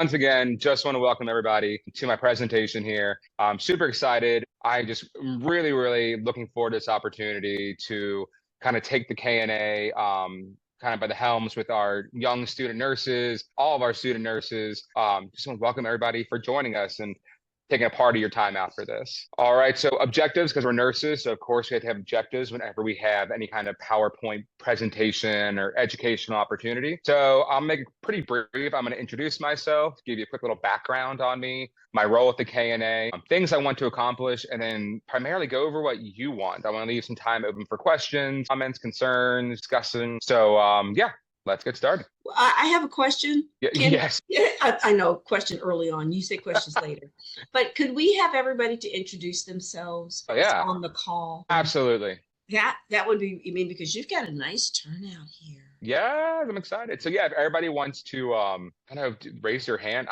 Once again, just want to welcome everybody to my presentation here. I'm super excited. I just really, really looking forward to this opportunity to kind of take the KNA kind of by the helms with our young student nurses, all of our student nurses. Just want to welcome everybody for joining us and taking a part of your time out for this. All right, so objectives, because we're nurses, so of course we have to have objectives whenever we have any kind of PowerPoint presentation or educational opportunity. So I'll make it pretty brief. I'm going to introduce myself, give you a quick little background on me, my role at the KNA, things I want to accomplish, and then primarily go over what you want. I want to leave some time open for questions, comments, concerns, discussing. So yeah, let's get started. I have a question. Yes. I know, question early on. You say questions later. But could we have everybody to introduce themselves on the call? Absolutely. That would be, because you've got a nice turnout here. Yeah, I'm excited. So yeah, if everybody wants to kind of raise your hand,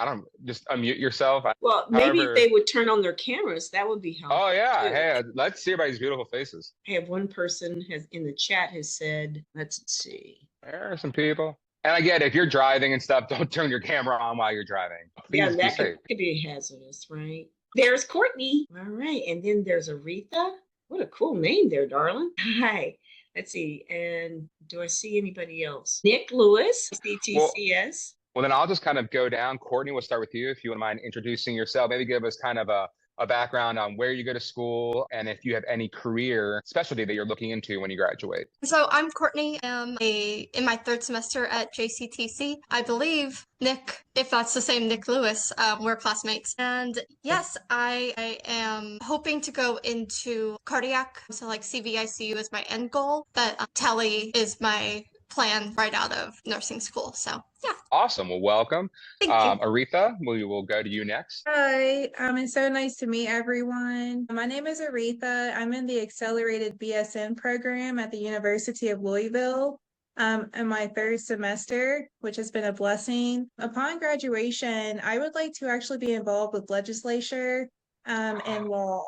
just unmute yourself. Well, maybe if they would turn on their cameras, that would be helpful. Oh yeah, hey, let's see everybody's beautiful faces. I have one person in the chat has said, let's see. There are some people. And again, if you're driving and stuff, don't turn your camera on while you're driving. Please that could be hazardous, right? There's Courtney. All right, and then there's Aretha. What a cool name there, darling. Hi. Let's see. And do I see anybody else? Nick Lewis, CTCS. Well, then I'll just kind of go down. Courtney, we'll start with you. If you wouldn't mind introducing yourself, maybe give us kind of a background on where you go to school and if you have any career specialty that you're looking into when you graduate. So I'm Courtney. I'm in my third semester at JCTC. I believe Nick, if that's the same Nick Lewis, we're classmates. And yes, I am hoping to go into cardiac. So like CVICU is my end goal, but tele is my plan right out of nursing school. So yeah. Awesome. Well, welcome. Thank you. Aretha, we will go to you next. Hi, it's so nice to meet everyone. My name is Aretha. I'm in the accelerated BSN program at the University of Louisville. In my third semester, which has been a blessing. Upon graduation, I would like to actually be involved with legislature and law.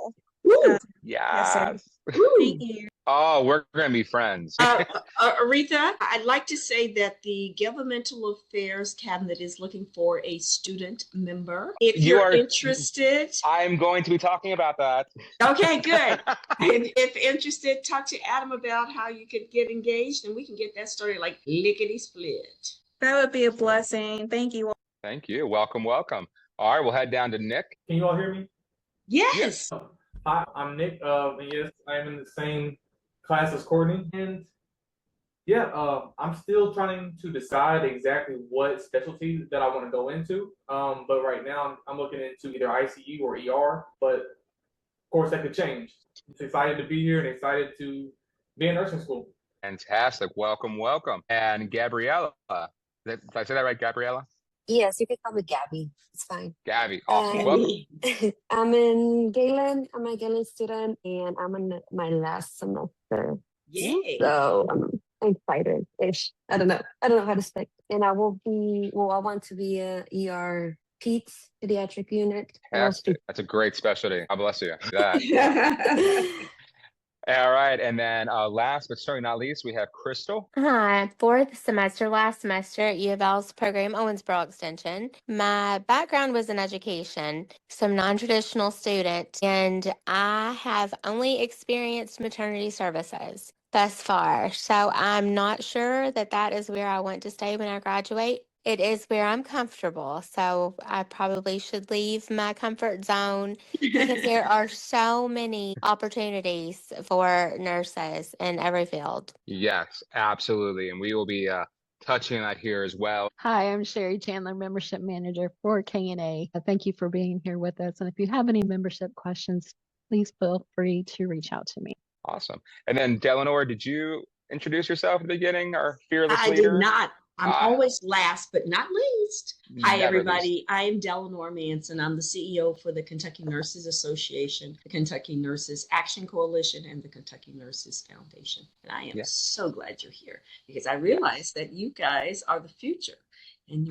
Yes. Thank you. Oh, we're going to be friends. Aretha, I'd like to say that the Governmental Affairs Cabinet is looking for a student member. If you're interested. I'm going to be talking about that. Okay, good. And if interested, talk to Adam about how you could get engaged and we can get that started like lickety-split. That would be a blessing. Thank you. Thank you. Welcome, welcome. All right, we'll head down to Nick. Can you all hear me? Yes. Hi, I'm Nick. And yes, I'm in the same class as Courtney. And yeah, I'm still trying to decide exactly what specialty that I want to go into. But right now I'm looking into either ICU or ER, but of course that could change. I'm excited to be here and excited to be in nursing school. Fantastic. Welcome, welcome. And Gabriella, did I say that right, Gabriella? Yes, you can call me Gabby. It's fine. Gabby, awesome. Welcome. I'm in Galen. I'm a Galen student, and I'm in my last semester. Yay! So I'm excited-ish. I don't know how to speak. And I will be. Well, I want to be a ER pediatric unit. That's a great specialty. God bless you. That. All right, and then last but certainly not least, we have Crystal. Hi, fourth semester, last semester at U of L's program, Owensboro Extension. My background was in education, some non-traditional student, and I have only experienced maternity services thus far. So I'm not sure that is where I want to stay when I graduate. It is where I'm comfortable, so I probably should leave my comfort zone because there are so many opportunities for nurses in every field. Yes, absolutely. And we will be touching on that here as well. Hi, I'm Sherry Chandler, Membership Manager for KNA. Thank you for being here with us. And if you have any membership questions, please feel free to reach out to me. Awesome. And then Delanor, did you introduce yourself at the beginning, our fearless leader? I did not. I'm always last, but not least. Hi, everybody. I am Delanor Manson. I'm the CEO for the Kentucky Nurses Association, the Kentucky Nurses Action Coalition, and the Kentucky Nurses Foundation. And I am so glad you're here because I realize that you guys are the future and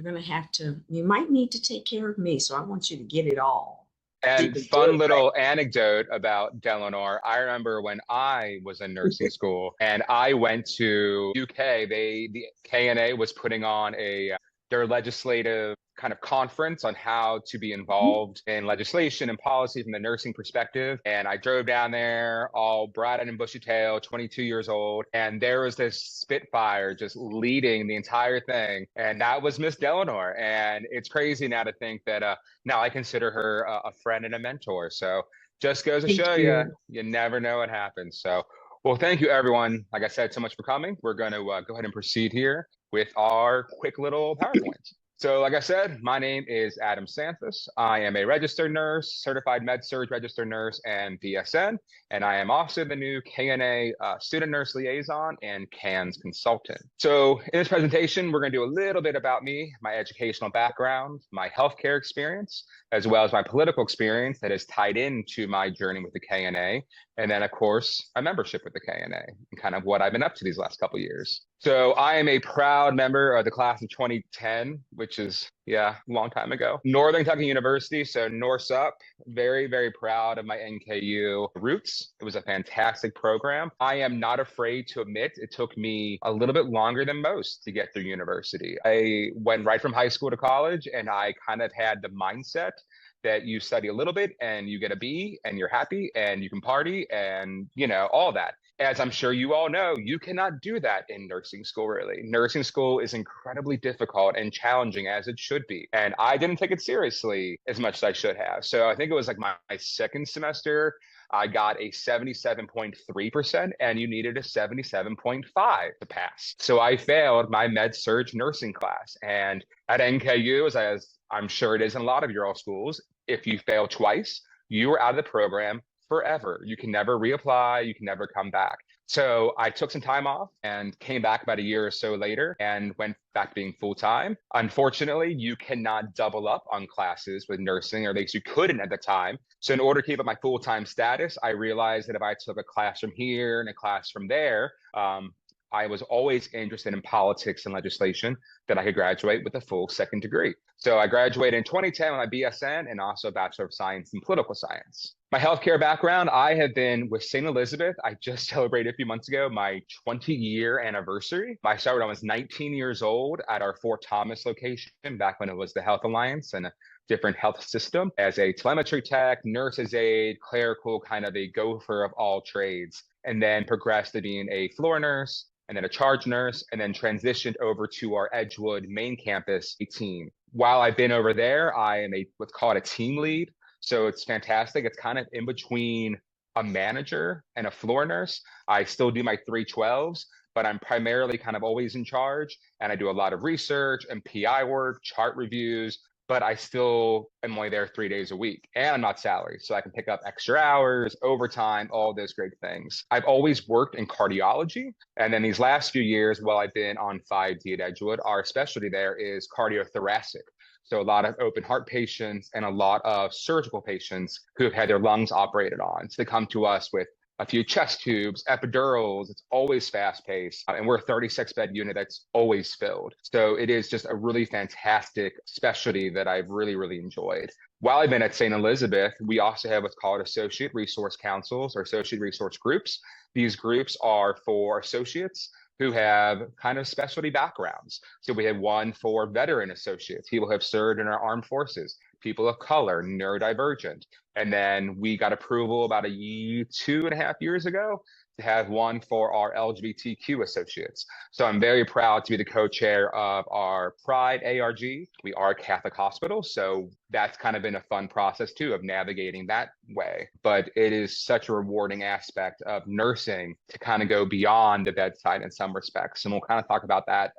you might need to take care of me. So I want you to get it all. And fun little anecdote about Delanor. I remember when I was in nursing school and I went to UK, the KNA was putting on a their legislative kind of conference on how to be involved in legislation and policy from the nursing perspective. And I drove down there all bright-eyed and bushy-tailed, 22 years old, and there was this Spitfire just leading the entire thing, and that was Miss Delano. And it's crazy now to think that now I consider her a friend and a mentor. So just goes to show you, you never know what happens. So, well, thank you, everyone. Like I said, so much for coming. We're going to go ahead and proceed here with our quick little PowerPoint. So like I said, my name is Adam Sandfoss. I am a registered nurse, certified med-surg registered nurse, and BSN, and I am also the new KNA student nurse liaison and KANS consultant. So in this presentation, we're going to do a little bit about me, my educational background, my healthcare experience, as well as my political experience that is tied into my journey with the KNA, and then of course, my membership with the KNA, and kind of what I've been up to these last couple of years. So I am a proud member of the class of 2010, which is, yeah, a long time ago. Northern Kentucky University, so Norse up. Very, very proud of my NKU roots. It was a fantastic program. I am not afraid to admit it took me a little bit longer than most to get through university. I went right from high school to college, and I kind of had the mindset that you study a little bit and you get a B and you're happy and you can party and, you know, all that. As I'm sure you all know, you cannot do that in nursing school, really. Nursing school is incredibly difficult and challenging, as it should be. And I didn't take it seriously as much as I should have. So I think it was like my second semester, I got a 77.3%, and you needed a 77.5 to pass. So I failed my med-surg nursing class. And at NKU, as I'm sure it is in a lot of your all schools, if you fail twice, you are out of the program forever. You can never reapply, you can never come back. So I took some time off and came back about a year or so later and went back being full-time. Unfortunately, you cannot double up on classes with nursing, or at least you couldn't at the time. So in order to keep up my full-time status, I realized that if I took a class from here and a class from there, I was always interested in politics and legislation, that I could graduate with a full second degree. So I graduated in 2010 with my BSN and also a Bachelor of Science in Political Science. My healthcare background, I have been with St. Elizabeth. I just celebrated a few months ago my 20-year anniversary. I started when I was 19 years old at our Fort Thomas location, back when it was the Health Alliance and a different health system, as a telemetry tech, nurse's aide, clerical, kind of a gopher of all trades, and then progressed to being a floor nurse, and then a charge nurse, and then transitioned over to our Edgewood main campus team. While I've been over there, I am what's called a team lead. So it's fantastic. It's kind of in between a manager and a floor nurse. I still do my 312s, but I'm primarily kind of always in charge. And I do a lot of research and PI work, chart reviews, but I still am only there 3 days a week, and I'm not salaried. So I can pick up extra hours, overtime, all those great things. I've always worked in cardiology. And then these last few years, while I've been on 5D at Edgewood, our specialty there is cardiothoracic. So a lot of open heart patients and a lot of surgical patients who have had their lungs operated on. So they come to us with a few chest tubes, epidurals. It's always fast paced. And we're a 36-bed unit that's always filled. So it is just a really fantastic specialty that I've really, really enjoyed. While I've been at St. Elizabeth, we also have what's called associate resource councils or associate resource groups. These groups are for associates who have kind of specialty backgrounds. So we have one for veteran associates, people who have served in our armed forces, people of color, neurodivergent. And then we got approval about 2.5 years ago to have one for our LGBTQ associates. So I'm very proud to be the co-chair of our Pride ARG. We are a Catholic hospital, so that's kind of been a fun process too of navigating that way. But it is such a rewarding aspect of nursing to kind of go beyond the bedside in some respects. And we'll kind of talk about that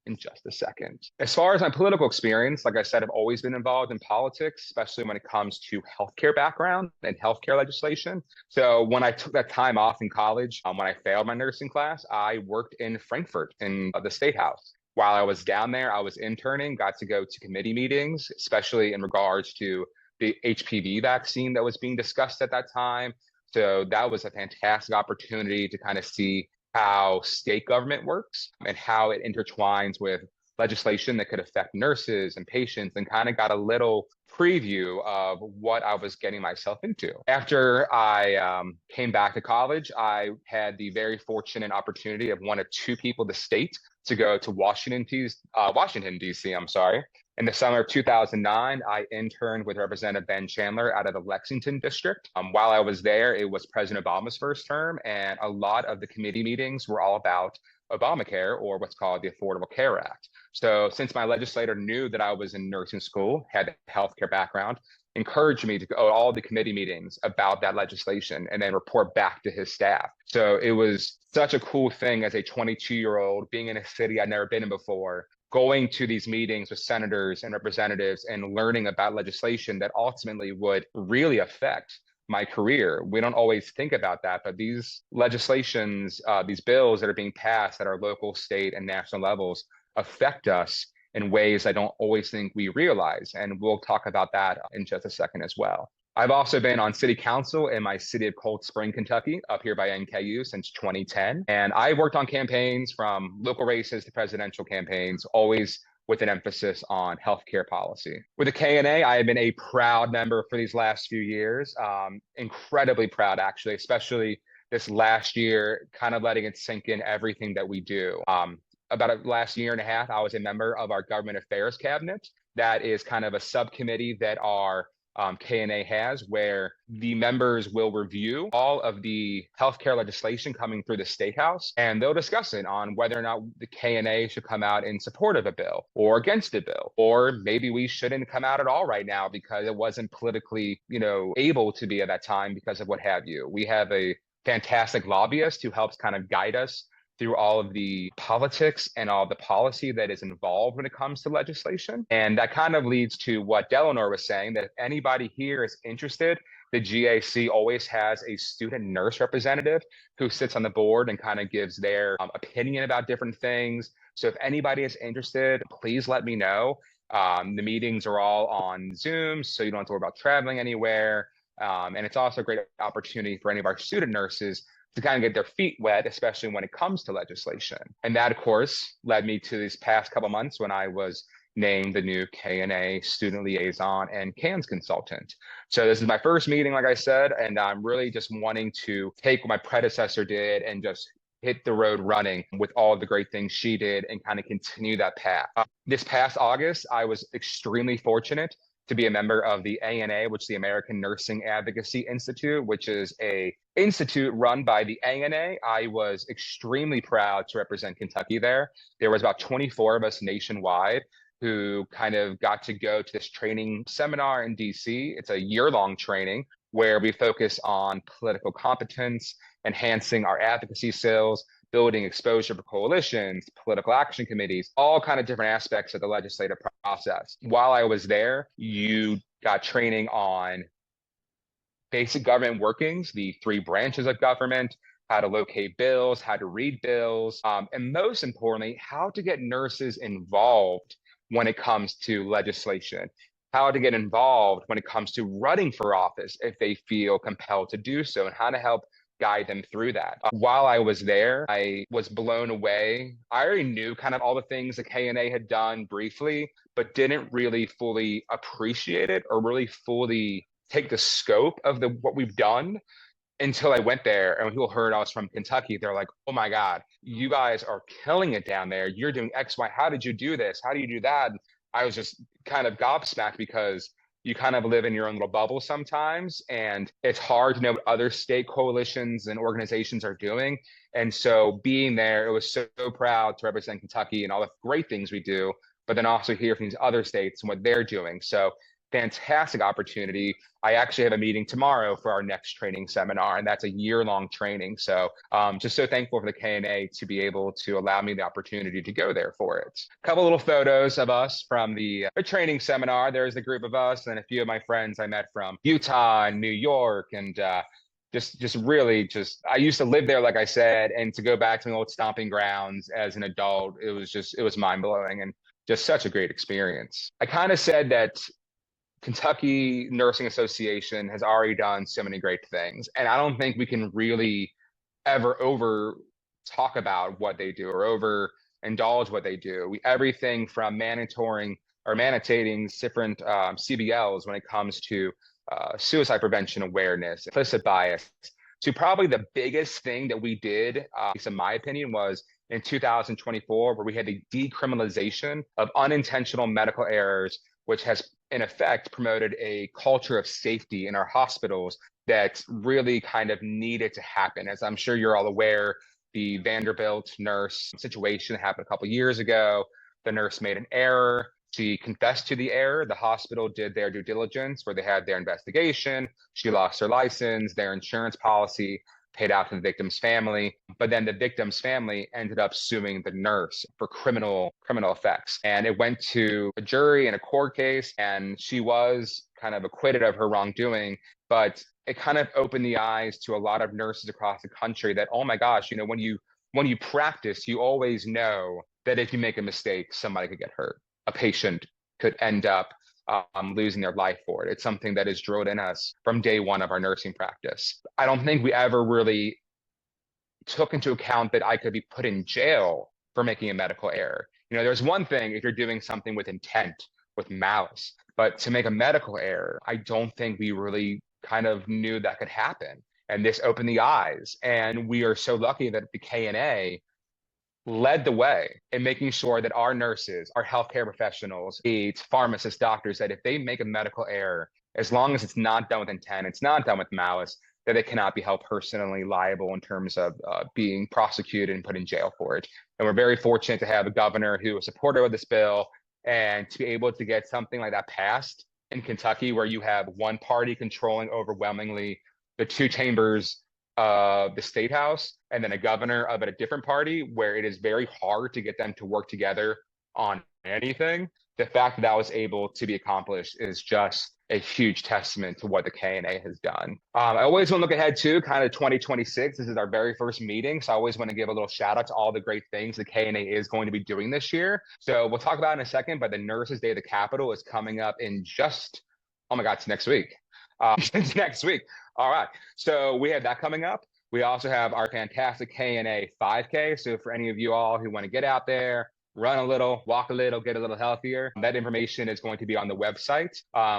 in just a second. As far as my political experience, like I said, I've always been involved in politics, especially when it comes to healthcare background and healthcare legislation. So when I took that time off in college, when I failed my nursing class, I worked in Frankfurt in the State House. While I was down there, I was interning, got to go to committee meetings, especially in regards to the HPV vaccine that was being discussed at that time. So that was a fantastic opportunity to kind of see how state government works and how it intertwines with legislation that could affect nurses and patients, and kind of got a little preview of what I was getting myself into. After I came back to college, I had the very fortunate opportunity of one of two people in the state to go to Washington, D.C., I'm sorry. In the summer of 2009, I interned with Representative Ben Chandler out of the Lexington district. While I was there, it was President Obama's first term, and a lot of the committee meetings were all about Obamacare, or what's called the Affordable Care Act. So since my legislator knew that I was in nursing school, had a healthcare background, encouraged me to go to all the committee meetings about that legislation and then report back to his staff. So it was such a cool thing as a 22-year-old being in a city I'd never been in before, going to these meetings with senators and representatives and learning about legislation that ultimately would really affect my career. We don't always think about that, but these legislations, these bills that are being passed at our local, state, and national levels affect us in ways I don't always think we realize. And we'll talk about that in just a second as well. I've also been on city council in my city of Cold Spring, Kentucky, up here by NKU since 2010. And I worked on campaigns from local races to presidential campaigns, always with an emphasis on healthcare policy. With the KNA, I have been a proud member for these last few years, incredibly proud, actually, especially this last year, kind of letting it sink in everything that we do. About last year and a half, I was a member of our government affairs cabinet. That is kind of a subcommittee that our KNA has, where the members will review all of the healthcare legislation coming through the State House, and they'll discuss it on whether or not the KNA should come out in support of a bill or against a bill, or maybe we shouldn't come out at all right now because it wasn't politically, able to be at that time because of what have you. We have a fantastic lobbyist who helps kind of guide us through all of the politics and all the policy that is involved when it comes to legislation. And that kind of leads to what Delano was saying, that if anybody here is interested, the GAC always has a student nurse representative who sits on the board and kind of gives their opinion about different things. So if anybody is interested, please let me know. The meetings are all on Zoom, so you don't have to worry about traveling anywhere. And it's also a great opportunity for any of our student nurses to kind of get their feet wet, especially when it comes to legislation. And that, of course, led me to these past couple months when I was named the new KNA student liaison and KANS consultant. So this is my first meeting, like I said, and I'm really just wanting to take what my predecessor did and just hit the road running with all of the great things she did and kind of continue that path. This past August, I was extremely fortunate to be a member of the ANA, which is the American Nursing Advocacy Institute, which is a institute run by the ANA. I was extremely proud to represent Kentucky there. There was about 24 of us nationwide who kind of got to go to this training seminar in DC. It's a year-long training where we focus on political competence, enhancing our advocacy skills, building exposure for coalitions, political action committees, all kind of different aspects of the legislative process. While I was there, you got training on basic government workings, the 3 branches of government, how to locate bills, how to read bills, and most importantly, how to get nurses involved when it comes to legislation, how to get involved when it comes to running for office if they feel compelled to do so, and how to help guide them through that. While I was there, I was blown away. I already knew kind of all the things that KNA had done briefly, but didn't really fully appreciate it or really fully take the scope of what we've done until I went there. And when people heard I was from Kentucky, they're like, oh my God, you guys are killing it down there. You're doing X, Y. How did you do this? How do you do that? And I was just kind of gobsmacked because you kind of live in your own little bubble sometimes, and it's hard to know what other state coalitions and organizations are doing. And so being there, it was so proud to represent Kentucky and all the great things we do, but then also hear from these other states and what they're doing. So fantastic opportunity. I actually have a meeting tomorrow for our next training seminar, and that's a year-long training. So just so thankful for the KNA to be able to allow me the opportunity to go there for it. A couple little photos of us from the training seminar. There's a group of us and a few of my friends I met from Utah and New York, and just really I used to live there, like I said, and to go back to my old stomping grounds as an adult, it was mind-blowing and just such a great experience. I kind of said that Kentucky Nursing Association has already done so many great things, and I don't think we can really ever over talk about what they do or over indulge what they do. Everything from mandating different CBLs when it comes to suicide prevention awareness, implicit bias, to probably the biggest thing that we did, at least in my opinion, was in 2024, where we had the decriminalization of unintentional medical errors, which has in effect promoted a culture of safety in our hospitals that really kind of needed to happen. As I'm sure you're all aware, the Vanderbilt nurse situation happened a couple years ago. The nurse made an error. She confessed to the error. The hospital did their due diligence where they had their investigation. She lost her license, their insurance policy paid out to the victim's family. But then the victim's family ended up suing the nurse for criminal effects. And it went to a jury in a court case, and she was kind of acquitted of her wrongdoing. But it kind of opened the eyes to a lot of nurses across the country that, oh my gosh, when you practice, you always know that if you make a mistake, somebody could get hurt. A patient could end up losing their life for it. It's something that is drilled in us from day one of our nursing practice. I don't think we ever really took into account that I could be put in jail for making a medical error. There's one thing if you're doing something with intent, with malice, but to make a medical error, I don't think we really kind of knew that could happen. And this opened the eyes. And we are so lucky that the KNA led the way in making sure that our nurses, our healthcare professionals, aides, pharmacists, doctors, that if they make a medical error, as long as it's not done with intent, it's not done with malice, that they cannot be held personally liable in terms of being prosecuted and put in jail for it. And we're very fortunate to have a governor who is supportive of this bill and to be able to get something like that passed in Kentucky, where you have one party controlling overwhelmingly the two chambers of the state house, and then a governor of a different party, where it is very hard to get them to work together on anything. The fact that was able to be accomplished is just a huge testament to what the KNA has done. I always want to look ahead to kind of 2026. This is our very first meeting, so I always want to give a little shout out to all the great things the KNA is going to be doing this year. So we'll talk about it in a second, but the Nurses Day of the Capitol is coming up in just, oh my God, it's next week. It's next week. All right. So we have that coming up. We also have our fantastic KNA 5K. So for any of you all who want to get out there, run a little, walk a little, get a little healthier, that information is going to be on the website.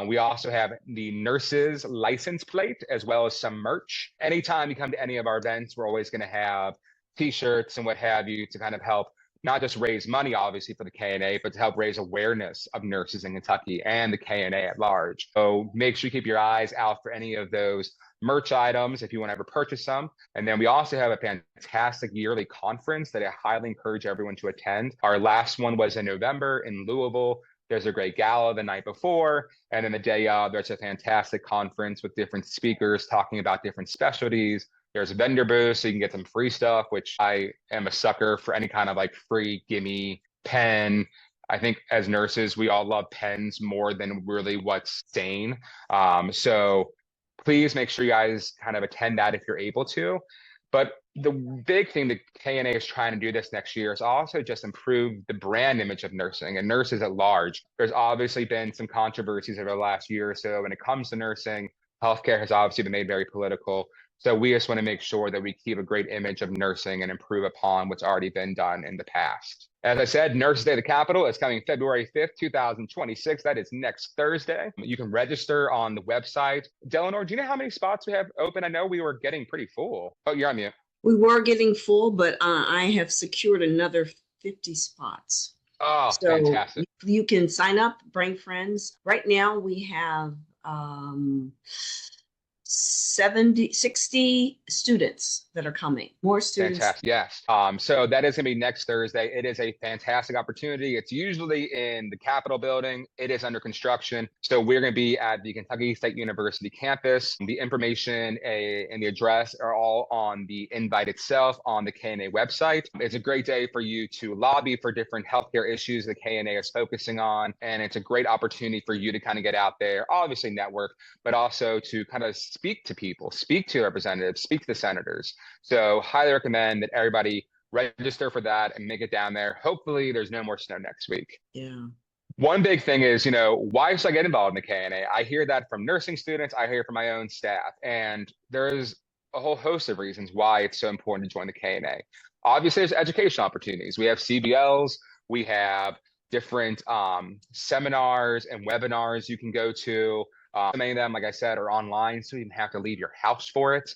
We also have the nurses license plate, as well as some merch. Anytime you come to any of our events, we're always going to have t-shirts and what have you to kind of help not just raise money, obviously, for the KNA, but to help raise awareness of nurses in Kentucky and the KNA at large. So make sure you keep your eyes out for any of those merch items if you want to ever purchase some. And then we also have a fantastic yearly conference that I highly encourage everyone to attend. Our last one was in November in Louisville. There's a great gala the night before, and then the day of, there's a fantastic conference with different speakers talking about different specialties. There's a vendor booth, so you can get some free stuff, which I am a sucker for any kind of like free gimme pen. I think as nurses, we all love pens more than really what's sane. So please make sure you guys kind of attend that if you're able to. But the big thing that KNA is trying to do this next year is also just improve the brand image of nursing and nurses at large. There's obviously been some controversies over the last year or so when it comes to nursing. Healthcare has obviously been made very political. So we just want to make sure that we keep a great image of nursing and improve upon what's already been done in the past. As I said, Nurses Day of the Capitol is coming February 5th, 2026. That is next Thursday. You can register on the website. Delano, do you know how many spots we have open? I know we were getting pretty full. Oh, you're on mute. We were getting full, but I have secured another 50 spots. Oh, so fantastic. You can sign up, bring friends. Right now we have 60 students that are coming. More students. Fantastic. Yes. So that is going to be next Thursday. It is a fantastic opportunity. It's usually in the Capitol building. It is under construction. So we're going to be at the Kentucky State University campus. The information and the address are all on the invite itself on the KNA website. It's a great day for you to lobby for different healthcare issues the KNA is focusing on. And it's a great opportunity for you to kind of get out there, obviously network, but also to kind of speak to people, speak to representatives, speak to the senators. So highly recommend that everybody register for that and make it down there. Hopefully there's no more snow next week. Yeah. One big thing is, why should I get involved in the KNA? I hear that from nursing students. I hear it from my own staff. And there's a whole host of reasons why it's so important to join the KNA. Obviously, there's education opportunities. We have CBLs. We have different seminars and webinars you can go to. Many of them, like I said, are online, so you don't have to leave your house for it.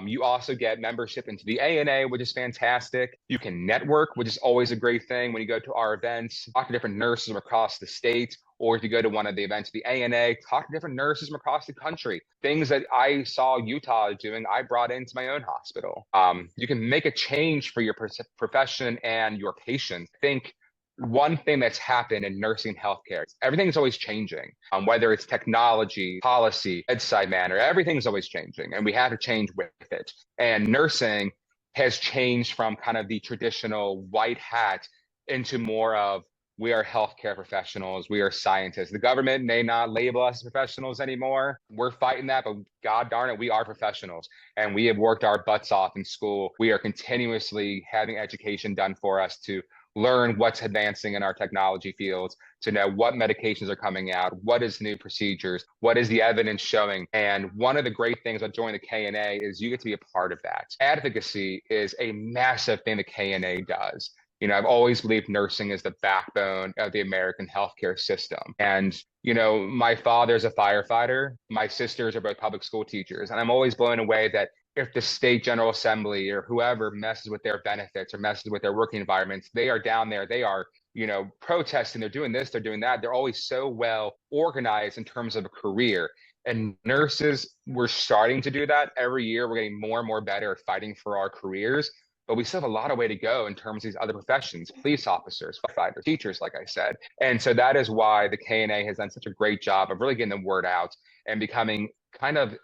You also get membership into the ANA, which is fantastic. You can network, which is always a great thing when you go to our events, talk to different nurses from across the state, or if you go to one of the events of the ANA, talk to different nurses from across the country. Things that I saw Utah doing, I brought into my own hospital. You can make a change for your profession and your patients. I think one thing that's happened in nursing and healthcare, everything's always changing. Whether it's technology, policy, bedside manner, everything's always changing, and we have to change with it. And nursing has changed from kind of the traditional white hat into more of, we are healthcare professionals, we are scientists. The government may not label us as professionals anymore. We're fighting that, but God darn it, we are professionals. And we have worked our butts off in school. We are continuously having education done for us to learn what's advancing in our technology fields, to know what medications are coming out, what is new procedures, what is the evidence showing. And one of the great things about joining the KNA is you get to be a part of that. Advocacy is a massive thing the KNA does. I've always believed nursing is the backbone of the American healthcare system. And, my father's a firefighter. My sisters are both public school teachers. And I'm always blown away that if the state general assembly or whoever messes with their benefits or messes with their working environments, they are down there, they are, protesting, they're doing this, they're doing that. They're always so well organized in terms of a career. And nurses, we're starting to do that every year. We're getting more and more better at fighting for our careers, but we still have a lot of way to go in terms of these other professions, police officers, firefighters, teachers, like I said. And so that is why the KNA has done such a great job of really getting the word out and becoming kind of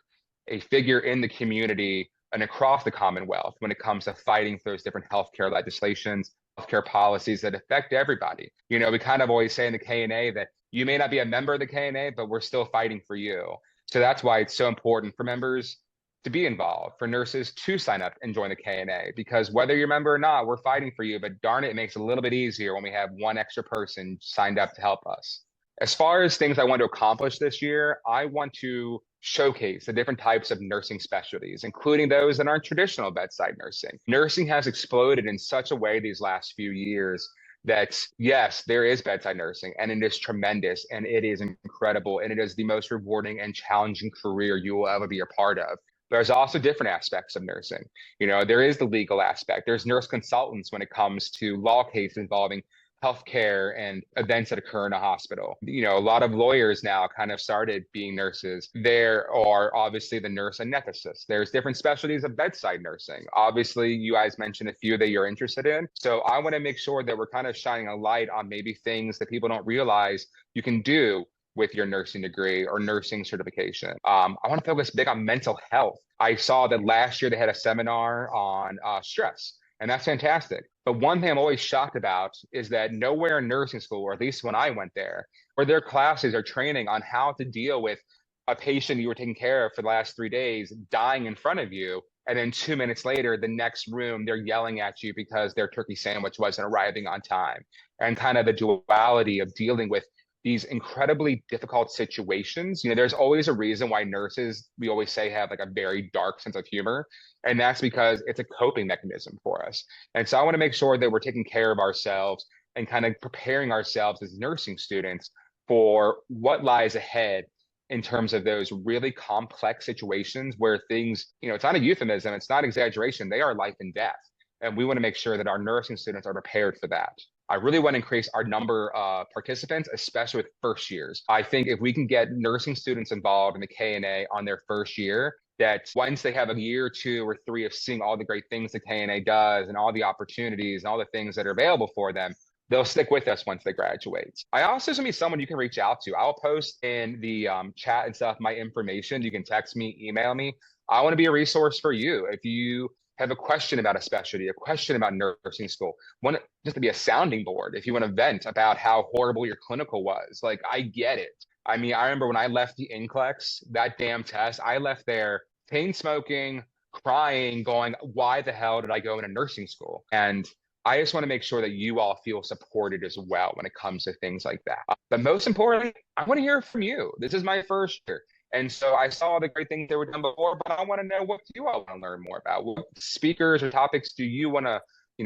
a figure in the community and across the Commonwealth when it comes to fighting for those different healthcare legislations, healthcare policies that affect everybody. We kind of always say in the KNA that you may not be a member of the KNA, but we're still fighting for you. So that's why it's so important for members to be involved, for nurses to sign up and join the KNA, because whether you're a member or not, we're fighting for you, but darn it makes it a little bit easier when we have one extra person signed up to help us. As far as things I want to accomplish this year, I want to showcase the different types of nursing specialties, including those that aren't traditional bedside nursing. Nursing has exploded in such a way these last few years that, yes, there is bedside nursing, and it is tremendous, and it is incredible, and it is the most rewarding and challenging career you will ever be a part of. There's also different aspects of nursing. There is the legal aspect. There's nurse consultants when it comes to law cases involving healthcare and events that occur in a hospital. A lot of lawyers now kind of started being nurses. There are obviously the nurse anesthetist. There's different specialties of bedside nursing. Obviously, you guys mentioned a few that you're interested in. So I want to make sure that we're kind of shining a light on maybe things that people don't realize you can do with your nursing degree or nursing certification. I want to focus big on mental health. I saw that last year they had a seminar on stress, and that's fantastic. But one thing I'm always shocked about is that nowhere in nursing school, or at least when I went there, where their classes are training on how to deal with a patient you were taking care of for the last 3 days dying in front of you, and then 2 minutes later, the next room, they're yelling at you because their turkey sandwich wasn't arriving on time. And kind of the duality of dealing with these incredibly difficult situations. There's always a reason why nurses, we always say, have like a very dark sense of humor. And that's because it's a coping mechanism for us. And so I want to make sure that we're taking care of ourselves and kind of preparing ourselves as nursing students for what lies ahead in terms of those really complex situations where things, it's not a euphemism, it's not exaggeration, they are life and death. And we want to make sure that our nursing students are prepared for that. I really want to increase our number of participants, especially with first years. I think if we can get nursing students involved in the KNA on their first year, that once they have a year or 2 or 3 of seeing all the great things the KNA does and all the opportunities and all the things that are available for them, they'll stick with us once they graduate. I also just want to be someone you can reach out to. I'll post in the chat and stuff my information. You can text me, email me. I want to be a resource for you. If you have a question about a specialty, a question about nursing school, want just to be a sounding board. If you want to vent about how horrible your clinical was, like, I get it. I mean, I remember when I left the NCLEX, that damn test, I left there chain smoking, crying, going, why the hell did I go into nursing school? And I just want to make sure that you all feel supported as well when it comes to things like that. But most importantly, I want to hear from you. This is my first year. And so I saw the great things that were done before, but I want to know, what do you all want to learn more about? What speakers or topics do you want to,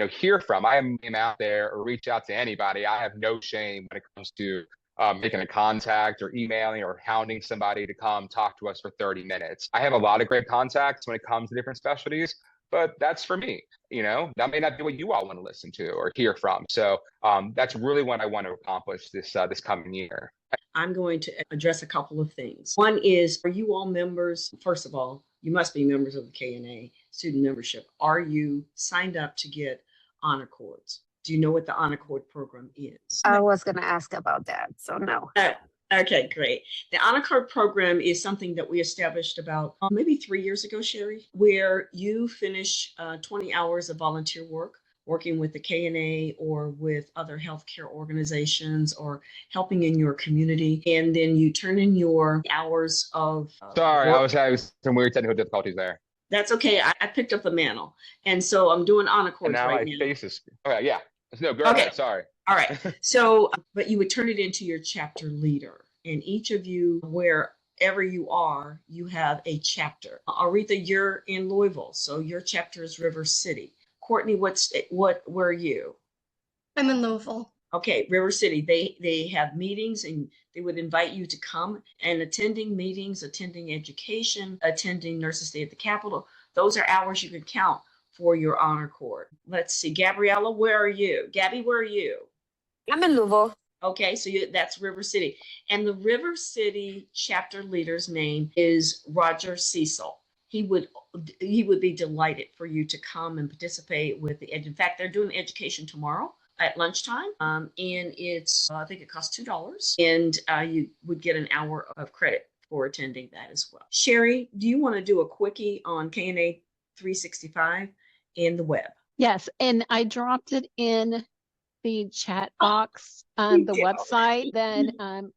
hear from? I am out there or reach out to anybody. I have no shame when it comes to making a contact or emailing or hounding somebody to come talk to us for 30 minutes. I have a lot of great contacts when it comes to different specialties, but that's for me. That may not be what you all want to listen to or hear from. So that's really what I want to accomplish this coming year. I'm going to address a couple of things. One is, are you all members? First of all, you must be members of the KNA student membership. Are you signed up to get honor cords? Do you know what the honor cord program is? I was going to ask about that, so no. Okay, great. The honor card program is something that we established about maybe 3 years ago, Sherry, where you finish 20 hours of volunteer work working with the KNA or with other healthcare organizations or helping in your community. And then you turn in your hours of Sorry, work. I was having some weird technical difficulties there. That's okay. I picked up the mantle. And so I'm doing honor cords And now right my now. face is, okay, yeah. No, go Okay. ahead, sorry. All right. So, but you would turn it into your chapter leader. And each of you, wherever you are, you have a chapter. Aretha, you're in Louisville, so your chapter is River City. Courtney, where are you? I'm in Louisville. Okay, River City. They have meetings and they would invite you to come, and attending meetings, attending education, attending Nurses Day at the Capitol. Those are hours you can count for your honor cord. Let's see. Gabriella, where are you? Gabby, where are you? I'm in Louisville. Okay, so that's River City. And the River City chapter leader's name is Roger Cecil. He would be delighted for you to come and participate with the in fact, they're doing education tomorrow at lunchtime. And it's I think it costs $2, and you would get an hour of credit for attending that as well. Sherry, do you want to do a quickie on KNA 365 in the web? Yes, and I dropped it in the chat box on the website. Then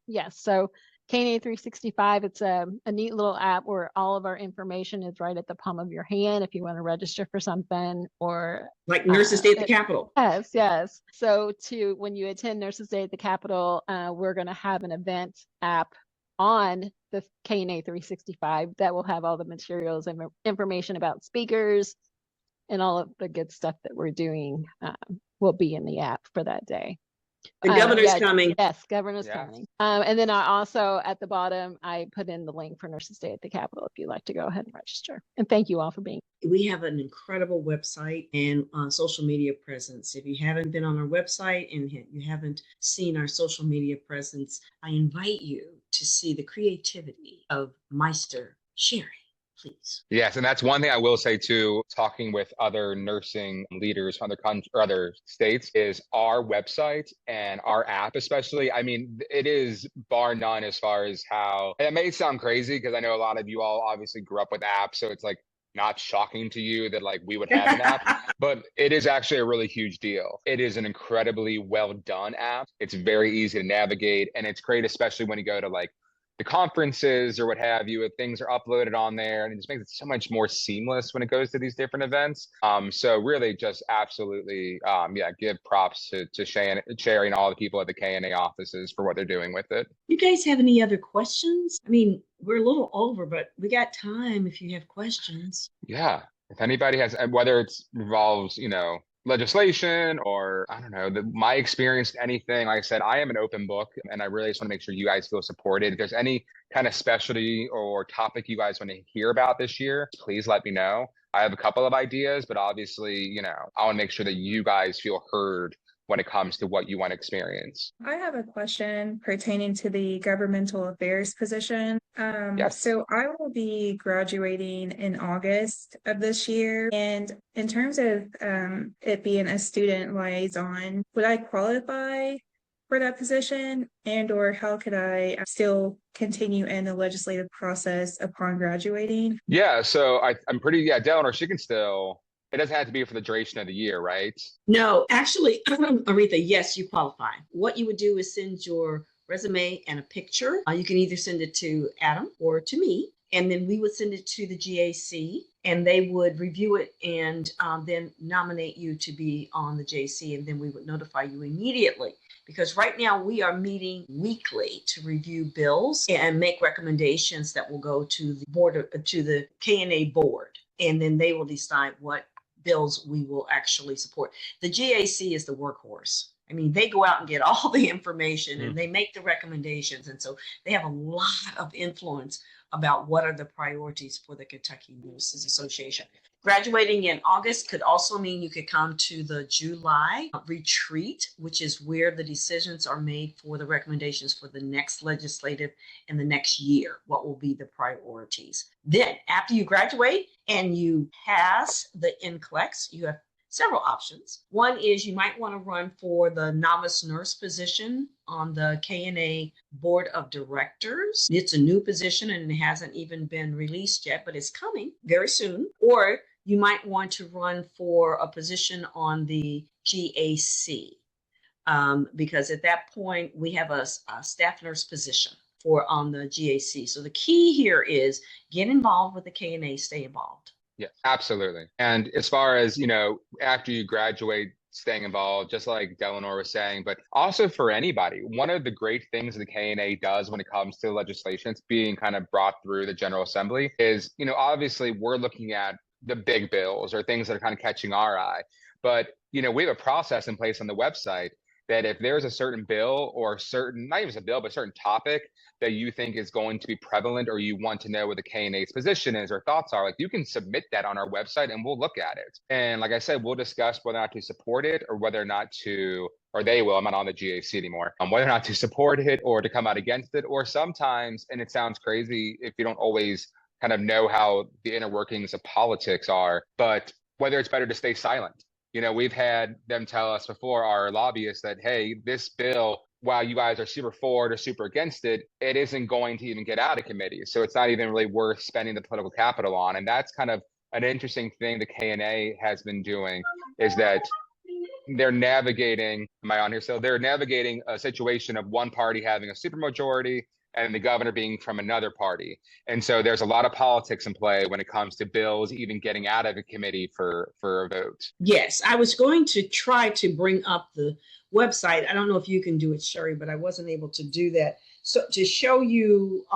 yes, so KNA 365, it's a neat little app where all of our information is right at the palm of your hand if you want to register for something, or like Nurses Day at the Capitol. Yes. So when you attend Nurses Day at the Capitol, we're going to have an event app on the KNA 365 that will have all the materials and information about speakers and all of the good stuff that we're doing will be in the app for that day. The governor's coming. Yes, governor's coming. And then I also, at the bottom, I put in the link for Nurses Day at the Capitol if you'd like to go ahead and register. And thank you all for being here. We have an incredible website and social media presence. If you haven't been on our website and you haven't seen our social media presence, I invite you to see the creativity of Meister Sherry. Please. Yes, and that's one thing I will say too, talking with other nursing leaders from other states, is our website and our app especially. I mean, it is bar none as far as how, and it may sound crazy because I know a lot of you all obviously grew up with apps, so it's like not shocking to you that like we would have an app, but it is actually a really huge deal. It is an incredibly well done app. It's very easy to navigate, and it's great, especially when you go to like the conferences or what have you, if things are uploaded on there, and it just makes it so much more seamless when it goes to these different events. So really just absolutely, give props to Sherry and all the people at the KNA offices for what they're doing with it. You guys have any other questions? I mean, we're a little over, but we got time if you have questions. Yeah, if anybody has, whether it involves, legislation or I don't know, my experience, anything. Like I said, I am an open book, and I really just want to make sure you guys feel supported. If there's any kind of specialty or topic you guys want to hear about this year, please let me know. I have a couple of ideas, but obviously, I want to make sure that you guys feel heard when it comes to what you want to experience. I have a question pertaining to the governmental affairs position. Yes. So I will be graduating in August of this year. And in terms of it being a student liaison, would I qualify for that position, or how could I still continue in the legislative process upon graduating? Yeah, so I'm pretty, Delano, she can still, it doesn't have to be for the duration of the year, right? No, actually, Aretha, yes, you qualify. What you would do is send your resume and a picture. You can either send it to Adam or to me, and then we would send it to the GAC, and they would review it and then nominate you to be on the JC, and then we would notify you immediately. Because right now we are meeting weekly to review bills and make recommendations that will go to the board, to the KNA board, and then they will decide what bills we will actually support. The GAC is the workhorse. I mean, they go out and get all the information and they make the recommendations. And so they have a lot of influence about what are the priorities for the Kentucky Nurses Association. Graduating in August could also mean you could come to the July retreat, which is where the decisions are made for the recommendations for the next legislative and the next year. What will be the priorities? Then after you graduate and you pass the NCLEX, you have several options. One is you might want to run for the novice nurse position on the KNA Board of Directors. It's a new position and it hasn't even been released yet, but it's coming very soon. Or you might want to run for a position on the GAC because at that point we have a staff nurse position for on the GAC. So the key here is get involved with the KNA, stay involved. Yeah, absolutely. And as far as, after you graduate, staying involved, just like Delano was saying, but also for anybody, one of the great things the KNA does when it comes to legislation, it's being kind of brought through the General Assembly is, obviously we're looking at the big bills or things that are kind of catching our eye. But, we have a process in place on the website that if there's a certain bill or not even a bill, but a certain topic that you think is going to be prevalent or you want to know what the KNA's position is or thoughts are, like you can submit that on our website and we'll look at it. And like I said, we'll discuss whether or not to support it or whether or not to, or they will, I'm not on the GAC anymore, whether or not to support it or to come out against it. Or sometimes, and it sounds crazy if you don't always kind of know how the inner workings of politics are, but whether it's better to stay silent. We've had them tell us before, our lobbyists, that, hey, this bill, while you guys are super for it or super against it, it isn't going to even get out of committee. So it's not even really worth spending the political capital on. And that's kind of an interesting thing the KNA has been doing, is that they're navigating, am I on here? So they're navigating a situation of one party having a supermajority and the governor being from another party. And so there's a lot of politics in play when it comes to bills even getting out of a committee for a vote. Yes, I was going to try to bring up the website. I don't know if you can do it, Sherry, but I wasn't able to do that. So to show you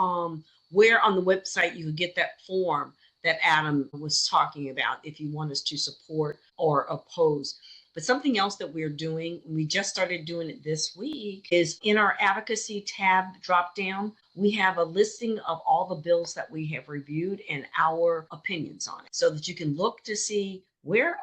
where on the website you could get that form that Adam was talking about if you want us to support or oppose. But something else that we're doing, we just started doing it this week, is in our advocacy tab drop down, we have a listing of all the bills that we have reviewed and our opinions on it, so that you can look to see where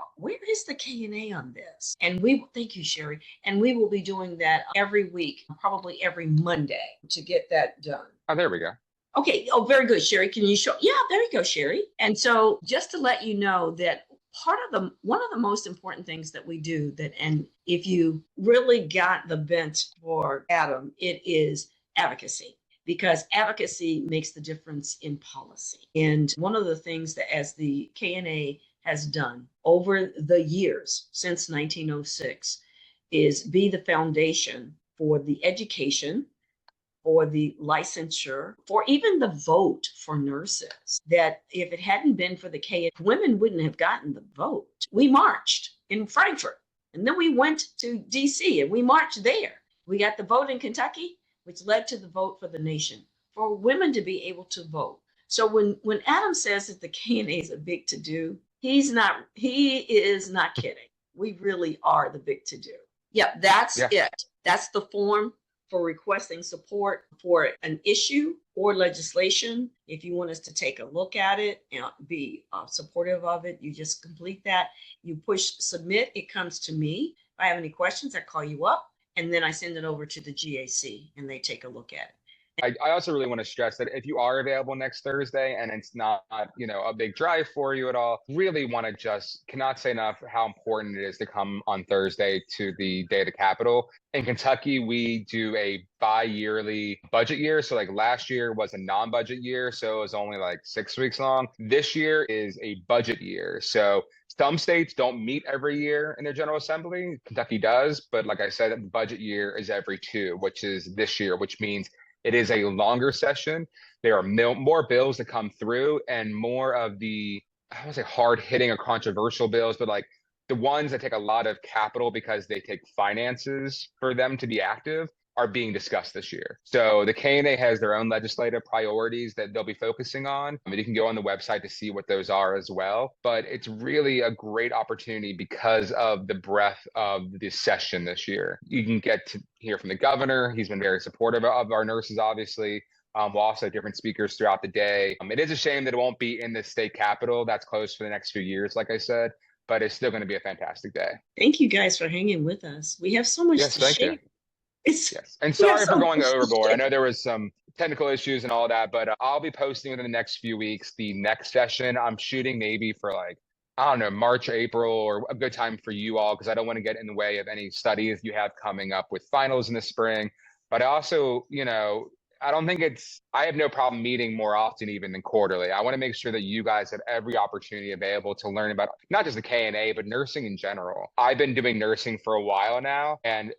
is the KNA on this. And thank you, Sherry. And we will be doing that every week, probably every Monday, to get that done. Oh, there we go. Okay. Oh, very good, Sherry. Can you show? Yeah, there you go, Sherry. And so just to let you know that one of the most important things that we do and if you really got the bent for Adam, it is advocacy, because advocacy makes the difference in policy. And one of the things that as the KNA has done over the years since 1906 is be the foundation for the education, for the licensure, for even the vote for nurses, that if it hadn't been for the KNA, women wouldn't have gotten the vote. We marched in Frankfurt, and then we went to DC and we marched there. We got the vote in Kentucky, which led to the vote for the nation, for women to be able to vote. So when Adam says that the KNA is a big to-do, he is not kidding. We really are the big to-do. Yeah, that's it. That's the form for requesting support for an issue or legislation. If you want us to take a look at it and be supportive of it, you just complete that. You push submit, it comes to me. If I have any questions, I call you up, and then I send it over to the GAC and they take a look at it. I also really want to stress that if you are available next Thursday and it's not, a big drive for you at all, really want to cannot say enough how important it is to come on Thursday to the Day of the Capitol. In Kentucky, we do a bi-yearly budget year. So like last year was a non-budget year, so it was only like 6 weeks long. This year is a budget year. So some states don't meet every year in their General Assembly. Kentucky does, but like I said, the budget year is every 2, which is this year, which means it is a longer session. There are more bills that come through and more of the, I don't want to say hard hitting or controversial bills, but like the ones that take a lot of capital because they take finances for them to be active. are being discussed this year. So the KNA has their own legislative priorities that they'll be focusing on. I mean, you can go on the website to see what those are as well. But it's really a great opportunity because of the breadth of the session this year. You can get to hear from the governor. He's been very supportive of our nurses, obviously. We'll also have different speakers throughout the day. It is a shame that it won't be in the state capitol. That's closed for the next few years, like I said, but it's still going to be a fantastic day. Thank you guys for hanging with us. We have so much Yes, to thank share. you. Yes. And sorry for going overboard. I know there was some technical issues and all that, but I'll be posting within the next few weeks the next session. I'm shooting maybe for like, I don't know, March, April, or a good time for you all, because I don't want to get in the way of any studies you have coming up with finals in the spring. But I also, I don't think I have no problem meeting more often even than quarterly. I want to make sure that you guys have every opportunity available to learn about not just the KNA, but nursing in general. I've been doing nursing for a while now, and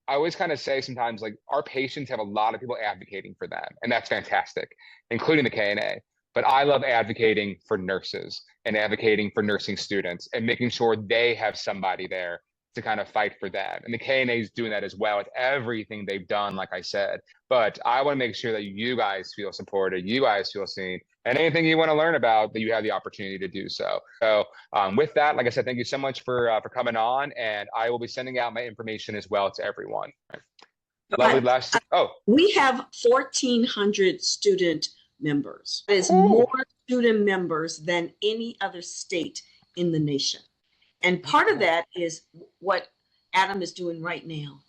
I always kind of say sometimes, like, our patients have a lot of people advocating for them, and that's fantastic, including the KNA. But I love advocating for nurses and advocating for nursing students and making sure they have somebody there to kind of fight for them. And the KNA is doing that as well with everything they've done, like I said. But I want to make sure that you guys feel supported, you guys feel seen, and anything you want to learn about, that you have the opportunity to do so. So with that, like I said, thank you so much for coming on, and I will be sending out my information as well to everyone. Lovely last. We have 1,400 student members. That is more student members than any other state in the nation. And part of that is what Adam is doing right now.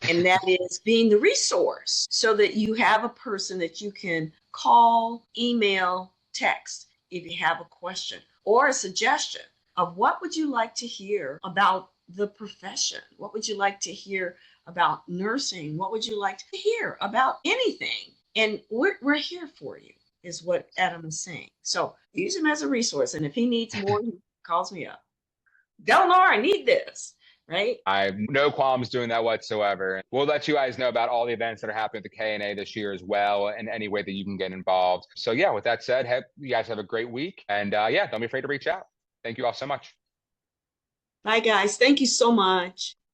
And that is being the resource so that you have a person that you can call, email, text if you have a question or a suggestion of what would you like to hear about the profession? What would you like to hear about nursing? What would you like to hear about anything? And we're here for you, is what Adam is saying. So use him as a resource. And if he needs more, he calls me up. Delnor, I need this, right? I have no qualms doing that whatsoever. We'll let you guys know about all the events that are happening at the KNA this year as well, and any way that you can get involved. So yeah, with that said, you guys have a great week. And don't be afraid to reach out. Thank you all so much. Bye, guys. Thank you so much.